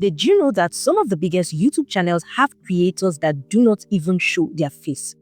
Did you know that some of the biggest YouTube channels have creators that do not even show their face?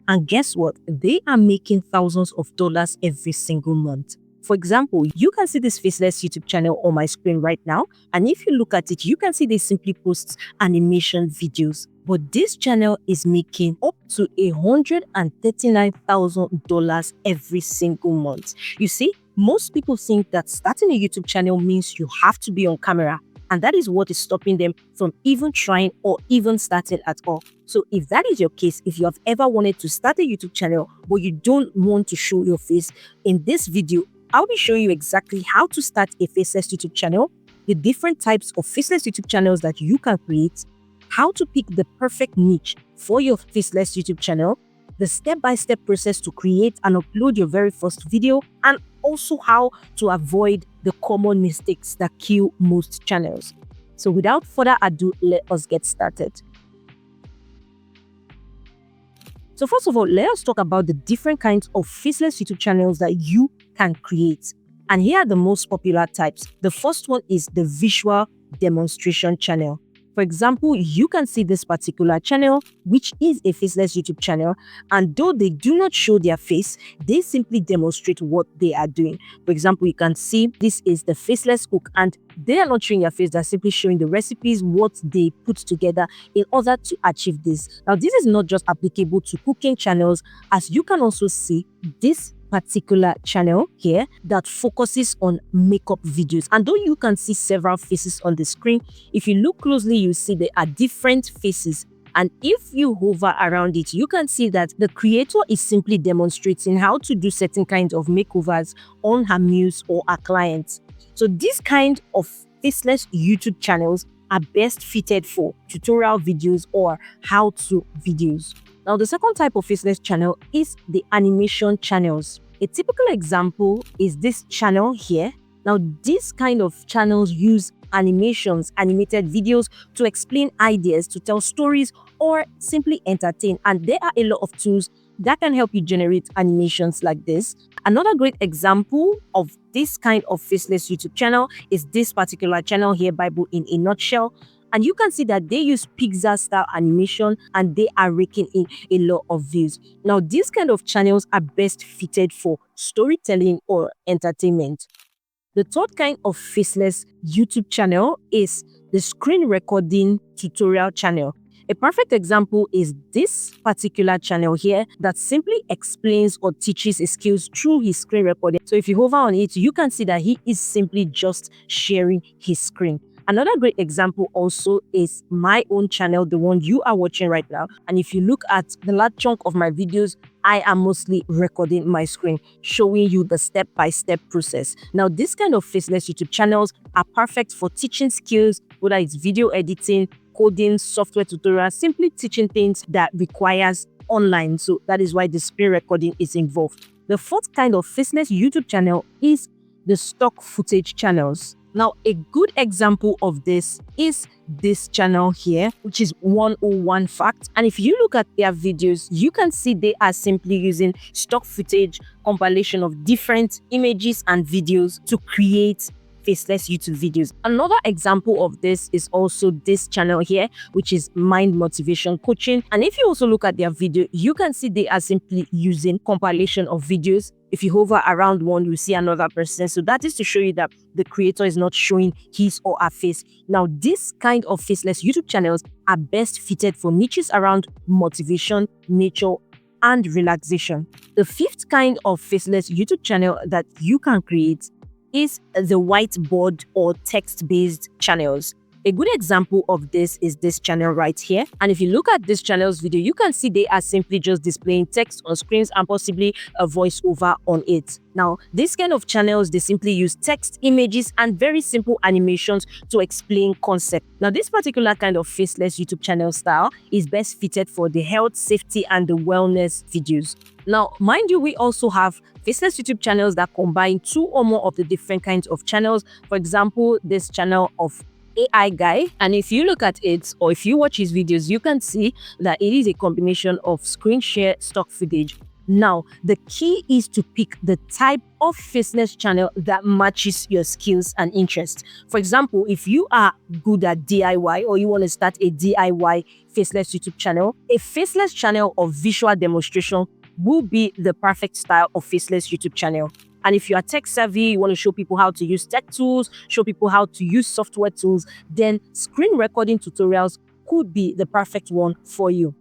And guess what? They are making thousands of dollars every single month. For example, you can see this Faceless YouTube channel on my screen right now. And if you look at it, you can see they simply post animation videos. But this channel is making up to $139,000 every single month. You see, most people think that starting a YouTube channel means you have to be on camera. And that is what is stopping them from even trying or even starting at all. So if that is your case, if you have ever wanted to start a YouTube channel, but you don't want to show your face, in this video, I'll be showing you exactly how to start a faceless YouTube channel, the different types of faceless YouTube channels that you can create, how to pick the perfect niche for your faceless YouTube channel, the step-by-step process to create and upload your very first video, and also how to avoid the common mistakes that kill most channels. So without further ado, let us get started. So first of all, let us talk about the different kinds of faceless YouTube channels that you can create. And here are the most popular types. The first one is the visual demonstration channel. For example, you can see this particular channel, which is a faceless YouTube channel, and though they do not show their face, they simply demonstrate what they are doing. For example, you can see this is the faceless cook, and they are not showing their face, they're simply showing the recipes, what they put together in order to achieve this. Now, this is not just applicable to cooking channels, as you can also see this particular channel here that focuses on makeup videos. And though you can see several faces on the screen, if you look closely, you see there are different faces. And if you hover around it, you can see that the creator is simply demonstrating how to do certain kinds of makeovers on her muse or her clients. So this kind of faceless YouTube channels are best fitted for tutorial videos or how-to videos. Now, the second type of faceless channel is the animation channels. A typical example is this channel here. Now, this kind of channels use animations, animated videos to explain ideas, to tell stories, or simply entertain. And there are a lot of tools that can help you generate animations like this. Another great example of this kind of faceless YouTube channel is this particular channel here, Bible in a Nutshell. And you can see that they use Pixar style animation and they are raking in a lot of views. Now, these kind of channels are best fitted for storytelling or entertainment. The third kind of faceless YouTube channel is the screen recording tutorial channel. A perfect example is this particular channel here that simply explains or teaches his skills through his screen recording. So if you hover on it, you can see that he is simply just sharing his screen. Another great example also is my own channel, the one you are watching right now. And if you look at the large chunk of my videos, I am mostly recording my screen, showing you the step-by-step process. Now, this kind of faceless YouTube channels are perfect for teaching skills, whether it's video editing, coding, software tutorials, simply teaching things that requires online. So that is why the screen recording is involved. The fourth kind of faceless YouTube channel is the stock footage channels. Now, a good example of this is this channel here, which is 101 Facts. And if you look at their videos, you can see they are simply using stock footage, compilation of different images and videos to create faceless YouTube videos. Another example of this is also this channel here, which is Mind Motivation Coaching. And if you also look at their video, you can see they are simply using compilation of videos. If you hover around one, you see another person. So that is to show you that the creator is not showing his or her face. Now, this kind of faceless YouTube channels are best fitted for niches around motivation, nature, and relaxation. The fifth kind of faceless YouTube channel that you can create is the whiteboard or text-based channels. A good example of this is this channel right here. And if you look at this channel's video, you can see they are simply just displaying text on screens and possibly a voiceover on it. Now, this kind of channels, they simply use text, images, and very simple animations to explain concept. Now, this particular kind of faceless YouTube channel style is best fitted for the health, safety, and the wellness videos. Now, mind you, we also have faceless YouTube channels that combine two or more of the different kinds of channels. For example, this channel of AI guy, and if you look at it or if you watch his videos, you can see that it is a combination of screen share, stock footage, Now, the key is to pick the type of faceless channel that matches your skills and interests. For example, if you are good at DIY or you want to start a DIY faceless YouTube channel, a faceless channel of visual demonstration will be the perfect style of faceless YouTube channel. And if you are tech savvy, you want to show people how to use tech tools, show people how to use software tools, then screen recording tutorials could be the perfect one for you.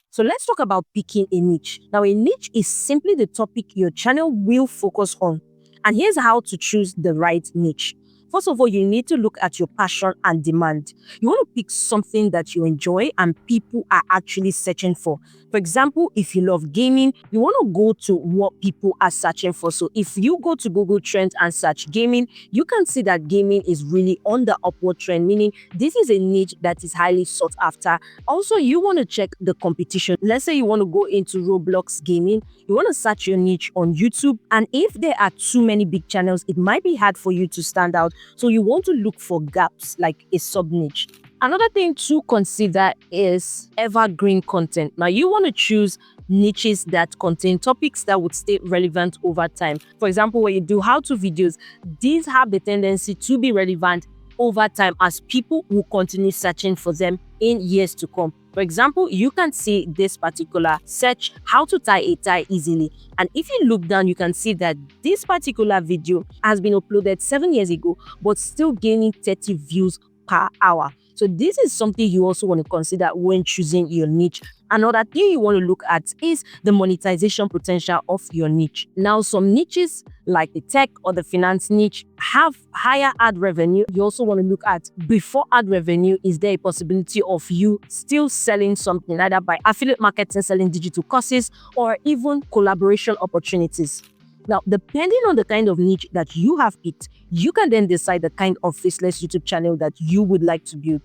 So let's talk about picking a niche. Now, a niche is simply the topic your channel will focus on. And here's how to choose the right niche. First of all, you need to look at your passion and demand. You want to pick something that you enjoy and people are actually searching for. For example, if you love gaming, you want to go to what people are searching for. So if you go to Google Trends and search gaming, you can see that gaming is really on the upward trend, meaning this is a niche that is highly sought after. Also, you want to check the competition. Let's say you want to go into Roblox gaming, you want to search your niche on YouTube. And if there are too many big channels, it might be hard for you to stand out. So you want to look for gaps like a sub-niche. Another thing to consider is evergreen content. Now, you want to choose niches that contain topics that would stay relevant over time. For example, when you do how-to videos, these have the tendency to be relevant over time as people will continue searching for them in years to come. For example, you can see this particular search, how to tie a tie easily. And if you look down, you can see that this particular video has been uploaded 7 years ago, but still gaining 30 views per hour. So this is something you also want to consider when choosing your niche. Another thing you want to look at is the monetization potential of your niche. Now, some niches like the tech or the finance niche have higher ad revenue. You also want to look at before ad revenue, is there a possibility of you still selling something either by affiliate marketing, selling digital courses, or even collaboration opportunities. Now, depending on the kind of niche that you have picked, you can then decide the kind of faceless YouTube channel that you would like to build.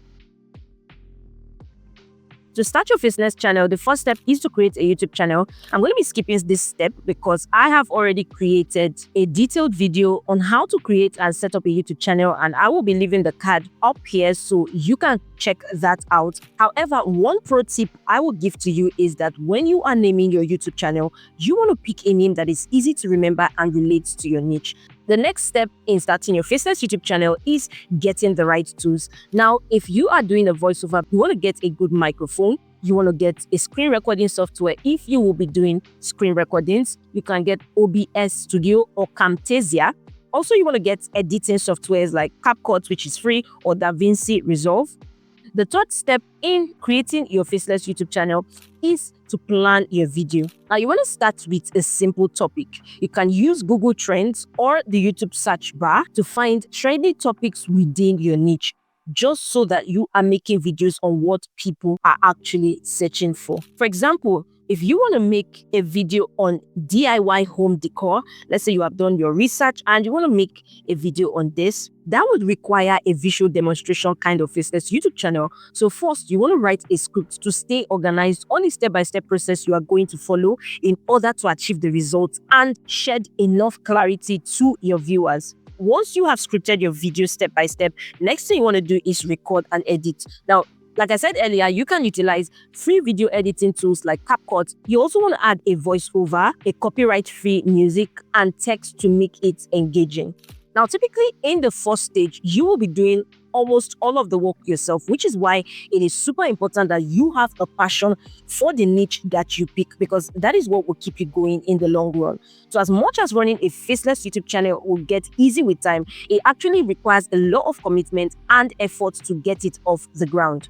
To start your faceless channel, the first step is to create a YouTube channel. I'm going to be skipping this step because I have already created a detailed video on how to create and set up a YouTube channel, and I will be leaving the card up here so you can check that out. However, one pro tip I will give to you is that when you are naming your YouTube channel, you want to pick a name that is easy to remember and relates to your niche. The next step in starting your faceless YouTube channel is getting the right tools. Now, if you are doing a voiceover, you want to get a good microphone. You want to get a screen recording software. If you will be doing screen recordings, you can get OBS Studio or Camtasia. Also, you want to get editing softwares like CapCut, which is free, or DaVinci Resolve. The third step in creating your faceless YouTube channel is to plan your video. Now, you want to start with a simple topic. You can use Google Trends or the YouTube search bar to find trending topics within your niche, just so that you are making videos on what people are actually searching for. For example, if you want to make a video on DIY home decor, let's say you have done your research and you want to make a video on this, that would require a visual demonstration kind of faceless YouTube channel. So first, you want to write a script to stay organized on a step-by-step process you are going to follow in order to achieve the results and shed enough clarity to your viewers. Once you have scripted your video step by step, next thing you want to do is record and edit. Now, like I said earlier, you can utilize free video editing tools like CapCut. You also want to add a voiceover, a copyright-free music, and text to make it engaging. Now, typically in the first stage, you will be doing almost all of the work yourself, which is why it is super important that you have a passion for the niche that you pick, because that is what will keep you going in the long run. So as much as running a faceless YouTube channel will get easy with time, it actually requires a lot of commitment and effort to get it off the ground.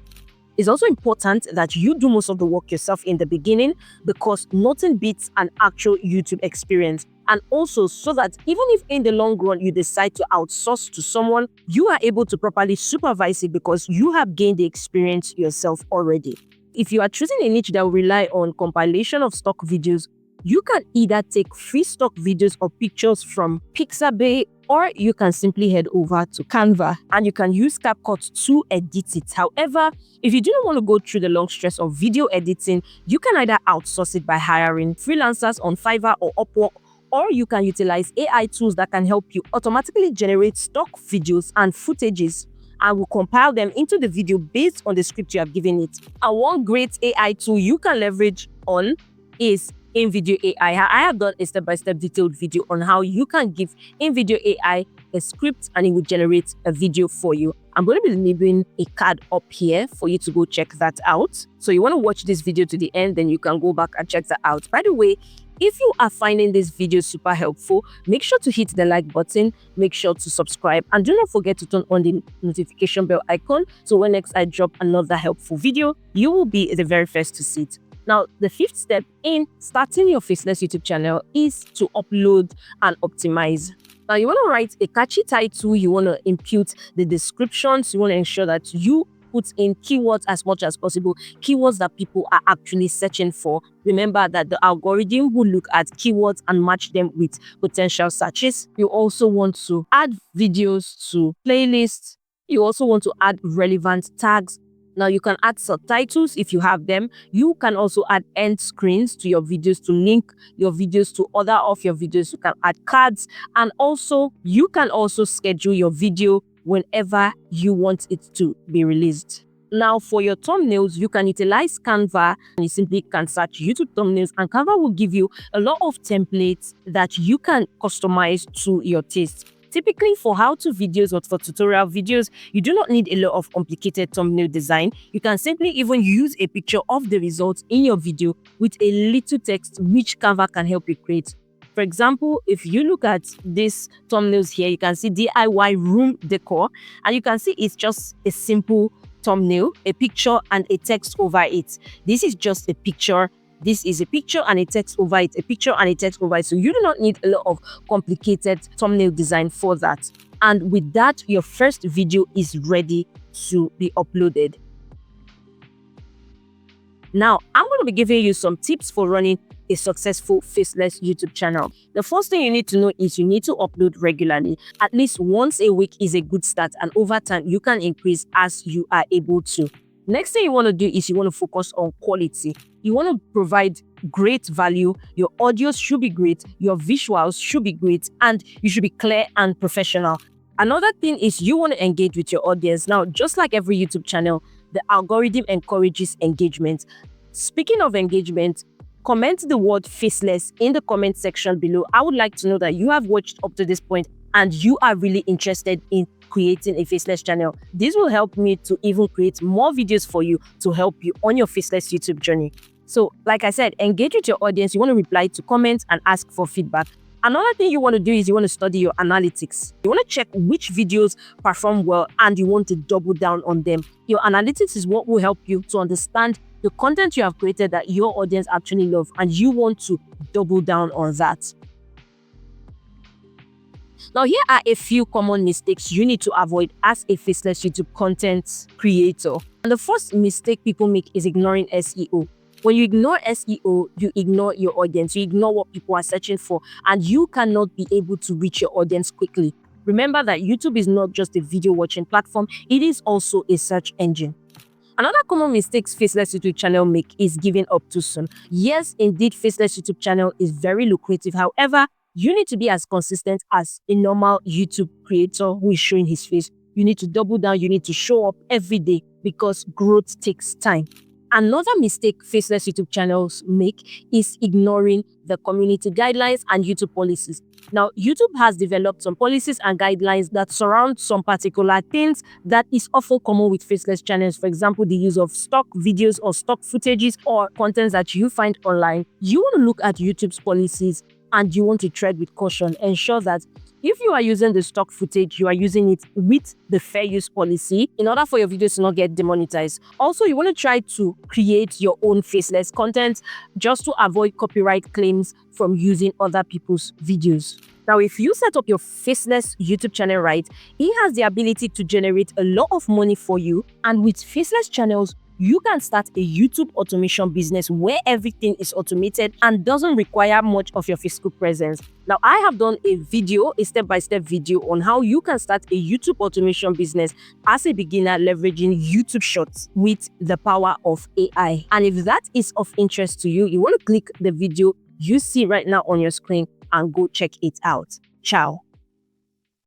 It's also important that you do most of the work yourself in the beginning, because nothing beats an actual YouTube experience. And also so that even if in the long run you decide to outsource to someone, you are able to properly supervise it because you have gained the experience yourself already. If you are choosing a niche that will rely on compilation of stock videos, you can either take free stock videos or pictures from Pixabay, or you can simply head over to Canva and you can use CapCut to edit it. However, if you do not want to go through the long stress of video editing, you can either outsource it by hiring freelancers on Fiverr or Upwork, or you can utilize AI tools that can help you automatically generate stock videos and footages. and will compile them into the video based on the script you have given it. And one great AI tool you can leverage on is in-video AI. I have done a step-by-step detailed video on how you can give in-video AI a script and it will generate a video for you. I'm going to be leaving a card up here for you to go check that out. So you want to watch this video to the end, then you can go back and check that out. By the way, if you are finding this video super helpful, make sure to hit the like button, make sure to subscribe, and do not forget to turn on the notification bell icon so when next I drop another helpful video, you will be the very first to see it. Now, the fifth step in starting your Faceless YouTube channel is to upload and optimize. Now, you want to write a catchy title, you want to impute the descriptions, you want to ensure that you put in keywords as much as possible, keywords that people are actually searching for. Remember that the algorithm will look at keywords and match them with potential searches. You also want to add videos to playlists. You also want to add relevant tags. Now, you can add subtitles if you have them. You can also add end screens to your videos to link your videos to other of your videos. You can add cards, and also you can also schedule your video whenever you want it to be released. Now, for your thumbnails, you can utilize Canva, and you simply can search YouTube thumbnails, and Canva will give you a lot of templates that you can customize to your taste. Typically, for how-to videos or for tutorial videos, you do not need a lot of complicated thumbnail design. You can simply even use a picture of the results in your video with a little text which Canva can help you create. For example, if you look at these thumbnails here, you can see DIY room decor, and you can see it's just a simple thumbnail, a picture and a text over it. This is just a picture. This is a picture and a text over it, a picture and a text over it. So you do not need a lot of complicated thumbnail design for that. And with that, your first video is ready to be uploaded. Now, I'm going to be giving you some tips for running a successful Faceless YouTube channel. The first thing you need to know is you need to upload regularly. At least once a week is a good start, and over time, you can increase as you are able to. Next thing you want to do is you want to focus on quality. You want to provide great value. Your audio should be great. Your visuals should be great. And you should be clear and professional. Another thing is you want to engage with your audience. Now, just like every YouTube channel, the algorithm encourages engagement. Speaking of engagement, comment the word faceless in the comment section below. I would like to know that you have watched up to this point and you are really interested in creating a faceless channel. This will help me to even create more videos for you to help you on your faceless YouTube journey. So, like I said, engage with your audience. You want to reply to comments and ask for feedback. Another thing you want to do is you want to study your analytics. You want to check which videos perform well and you want to double down on them. Your analytics is what will help you to understand the content you have created that your audience actually love, and you want to double down on that. Now, here are a few common mistakes you need to avoid as a faceless YouTube content creator. And the first mistake people make is ignoring SEO. When you ignore SEO, you ignore your audience, you ignore what people are searching for, and you cannot be able to reach your audience quickly. Remember that YouTube is not just a video watching platform, it is also a search engine. Another common mistake Faceless YouTube channel make is giving up too soon. Yes, indeed, Faceless YouTube channel is very lucrative. However, you need to be as consistent as a normal YouTube creator who is showing his face. You need to double down. You need to show up every day because growth takes time. Another mistake Faceless YouTube channels make is ignoring the community guidelines and YouTube policies. Now, YouTube has developed some policies and guidelines that surround some particular things that is often common with faceless channels. For example, the use of stock videos or stock footages or contents that you find online. You want to look at YouTube's policies and you want to tread with caution. Ensure that if you are using the stock footage, you are using it with the fair use policy in order for your videos to not get demonetized. Also, you want to try to create your own faceless content just to avoid copyright claims from using other people's videos. Now, if you set up your faceless YouTube channel right, it has the ability to generate a lot of money for you. And with faceless channels, you can start a YouTube automation business where everything is automated and doesn't require much of your physical presence. Now, I have done a step-by-step video on how you can start a YouTube automation business as a beginner leveraging YouTube Shorts with the power of AI. And if that is of interest to you, you want to click the video you see right now on your screen and go check it out. Ciao.